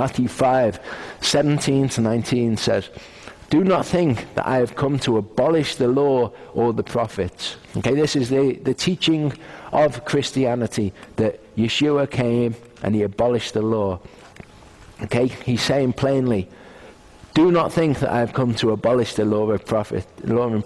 Matthew 5:17-19 says, "Do not think that I have come to abolish the law or the prophets." Okay, this is the teaching of Christianity, that Yeshua came and he abolished the law. Okay, he's saying plainly, do not think that I have come to abolish the law and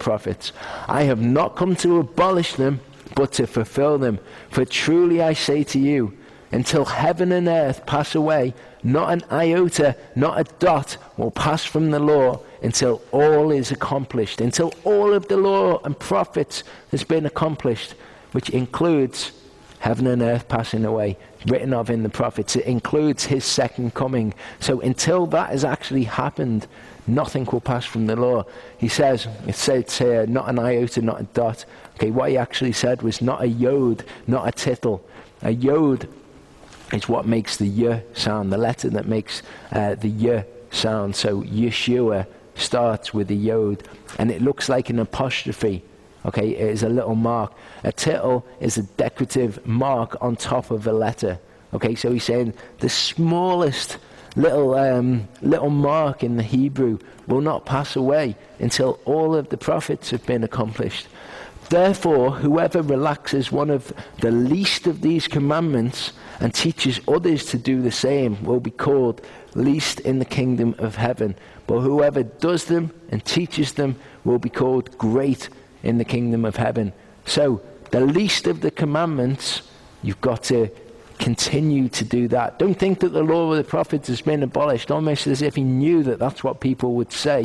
prophets. I have not come to abolish them, but to fulfill them. For truly I say to you, until heaven and earth pass away, not an iota, not a dot will pass from the law until all is accomplished, until all of the law and prophets has been accomplished, which includes heaven and earth passing away, written of in the prophets. It includes his second coming. So until that has actually happened, nothing will pass from the law. He says, it says here, not an iota, not a dot. Okay, what he actually said was not a yod, not a tittle. A yod is what makes the y sound, the letter that makes the y sound. So Yeshua starts with a yod, and it looks like an apostrophe. Okay, it is a little mark. A tittle is a decorative mark on top of a letter. Okay, so he's saying the smallest little mark in the Hebrew will not pass away until all of the prophets have been accomplished. Therefore, whoever relaxes one of the least of these commandments and teaches others to do the same will be called least in the kingdom of heaven. But whoever does them and teaches them will be called great in the kingdom of heaven. So, the least of the commandments, you've got to continue to do that. Don't think that the law of the prophets has been abolished, almost as if he knew that that's what people would say.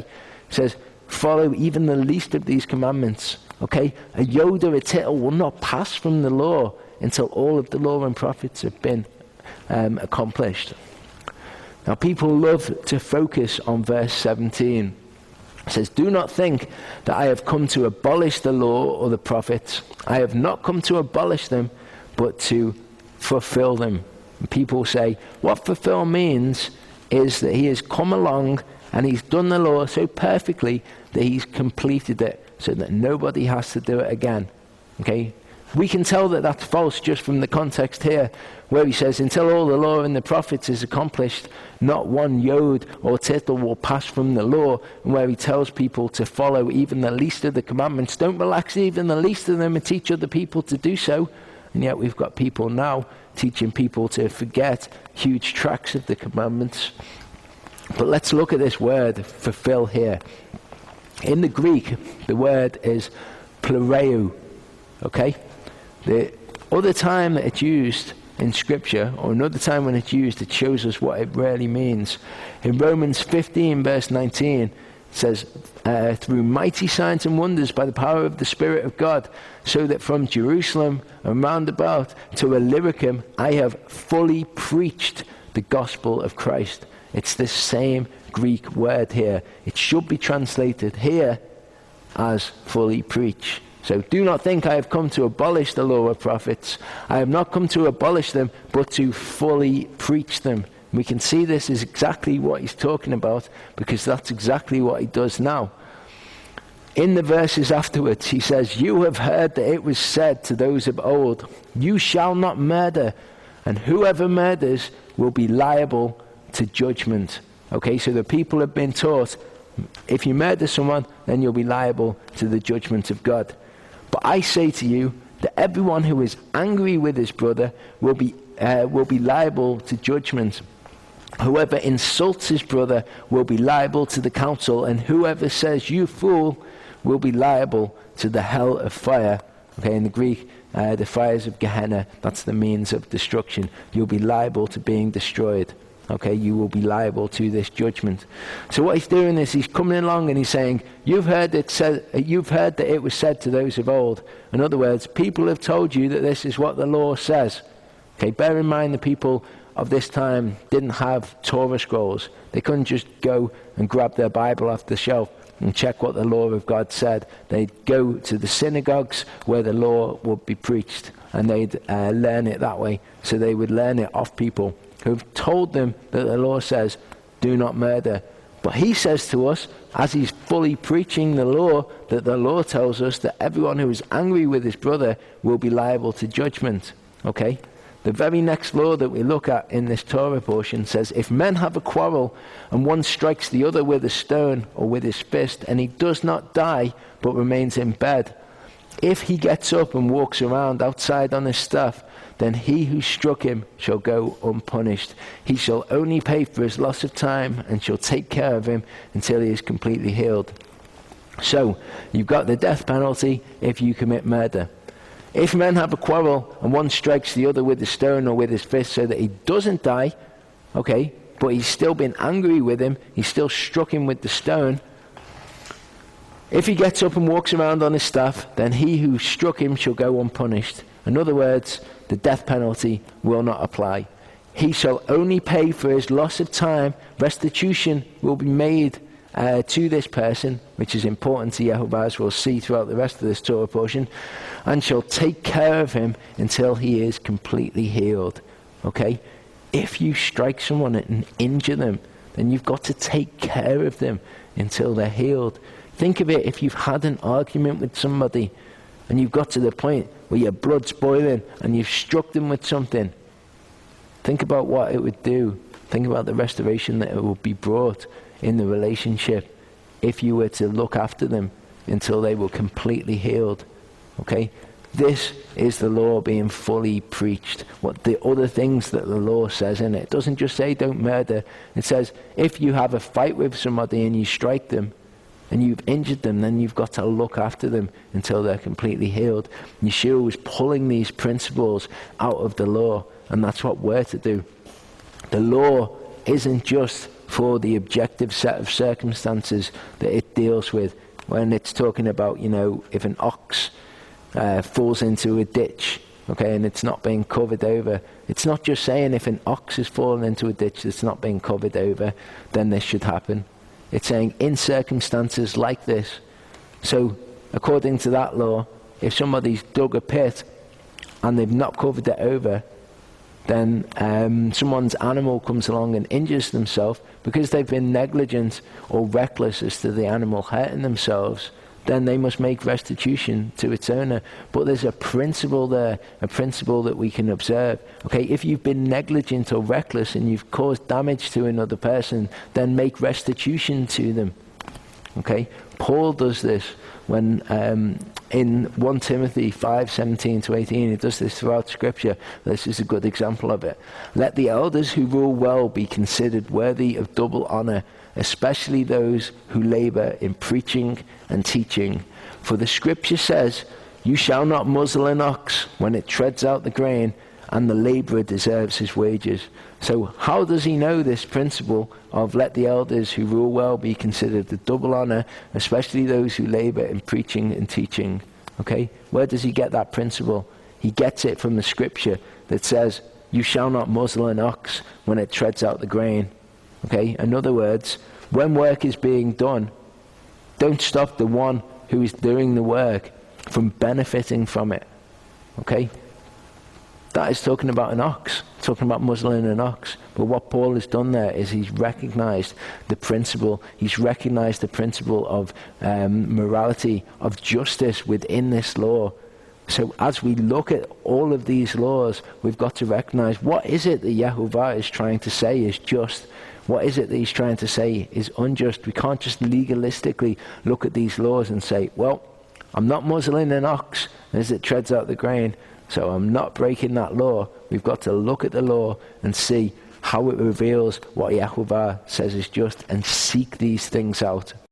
He says, follow even the least of these commandments. Okay? A yod or a tittle will not pass from the law until all of the law and prophets have been accomplished. Now, people love to focus on verse 17. It says, do not think that I have come to abolish the law or the prophets. I have not come to abolish them, but to fulfill them. And people say, what fulfill means is that he has come along and he's done the law so perfectly that he's completed it so that nobody has to do it again. Okay? We can tell that that's false just from the context here, where he says, until all the law and the prophets is accomplished, not one yod or tittle will pass from the law, and where he tells people to follow even the least of the commandments. Don't relax even the least of them and teach other people to do so. And yet we've got people now teaching people to forget huge tracts of the commandments. But let's look at this word, fulfill, here. In the Greek, the word is plereu. Okay? The other time that it's used in Scripture, or another time when it's used, it shows us what it really means. In Romans 15, verse 19, it says, through mighty signs and wonders by the power of the Spirit of God, so that from Jerusalem and round about to Illyricum, I have fully preached the gospel of Christ. It's the same Greek word here. It should be translated here as fully preach. So do not think I have come to abolish the law of prophets. I have not come to abolish them, but to fully preach them. We can see this is exactly what he's talking about, because that's exactly what he does now. In the verses afterwards, he says, you have heard that it was said to those of old, you shall not murder, and whoever murders will be liable to judgment. Okay, so the people have been taught, if you murder someone, then you'll be liable to the judgment of God. But I say to you that everyone who is angry with his brother will be liable to judgment. Whoever insults his brother will be liable to the council, and whoever says you fool will be liable to the hell of fire. Okay, in the Greek, the fires of Gehenna, that's the means of destruction. You'll be liable to being destroyed. Okay, you will be liable to this judgment. So what he's doing is he's coming along and he's saying, you've heard that it was said to those of old. In other words, people have told you that this is what the law says. Okay, bear in mind the people of this time didn't have Torah scrolls. They couldn't just go and grab their Bible off the shelf and check what the law of God said. They'd go to the synagogues where the law would be preached, and they'd learn it that way. So they would learn it off people who've told them that the law says, do not murder. But he says to us, as he's fully preaching the law, that the law tells us that everyone who is angry with his brother will be liable to judgment. Okay? The very next law that we look at in this Torah portion says, if men have a quarrel and one strikes the other with a stone or with his fist, and he does not die but remains in bed, if he gets up and walks around outside on his staff, then he who struck him shall go unpunished. He shall only pay for his loss of time and shall take care of him until he is completely healed. So, you've got the death penalty if you commit murder. If men have a quarrel and one strikes the other with a stone or with his fist so that he doesn't die, okay, but he's still been angry with him, he's still struck him with the stone, if he gets up and walks around on his staff, then he who struck him shall go unpunished. In other words, the death penalty will not apply. He shall only pay for his loss of time. Restitution will be made to this person, which is important to Yehovah, as we'll see throughout the rest of this Torah portion, and shall take care of him until he is completely healed. Okay? If you strike someone and injure them, then you've got to take care of them until they're healed. Think of it, if you've had an argument with somebody and you've got to the point where your blood's boiling and you've struck them with something, think about what it would do. Think about the restoration that it would be brought in the relationship if you were to look after them until they were completely healed. Okay? This is the law being fully preached. What the other things that the law says in it. It doesn't just say don't murder. It says if you have a fight with somebody and you strike them and you've injured them, then you've got to look after them until they're completely healed. Yeshua was pulling these principles out of the law, and that's what we're to do. The law isn't just for the objective set of circumstances that it deals with. When it's talking about, if an ox falls into a ditch, okay, and it's not being covered over, it's not just saying if an ox is fallen into a ditch that's not being covered over, then this should happen. It's saying in circumstances like this. So, according to that law, if somebody's dug a pit and they've not covered it over, then someone's animal comes along and injures themselves because they've been negligent or reckless as to the animal hurting themselves, then they must make restitution to its owner. But there's a principle there, a principle that we can observe. Okay, if you've been negligent or reckless and you've caused damage to another person, then make restitution to them. Okay, Paul does this when in 1 Timothy 5:17-18, he does this throughout Scripture. This is a good example of it. Let the elders who rule well be considered worthy of double honor, especially those who labor in preaching and teaching. For the Scripture says, you shall not muzzle an ox when it treads out the grain, and the laborer deserves his wages. So how does he know this principle of let the elders who rule well be considered the double honor, especially those who labor in preaching and teaching? Okay, where does he get that principle? He gets it from the Scripture that says, you shall not muzzle an ox when it treads out the grain. Okay, in other words, when work is being done, don't stop the one who is doing the work from benefiting from it. Okay? That is talking about an ox, talking about muzzling an ox. But what Paul has done there is he's recognized the principle. He's recognized the principle of morality, of justice within this law. So as we look at all of these laws, we've got to recognize what is it that Yehovah is trying to say is just. What is it that he's trying to say is unjust? We can't just legalistically look at these laws and say, well, I'm not muzzling an ox as it treads out the grain, so I'm not breaking that law. We've got to look at the law and see how it reveals what Yehovah says is just and seek these things out.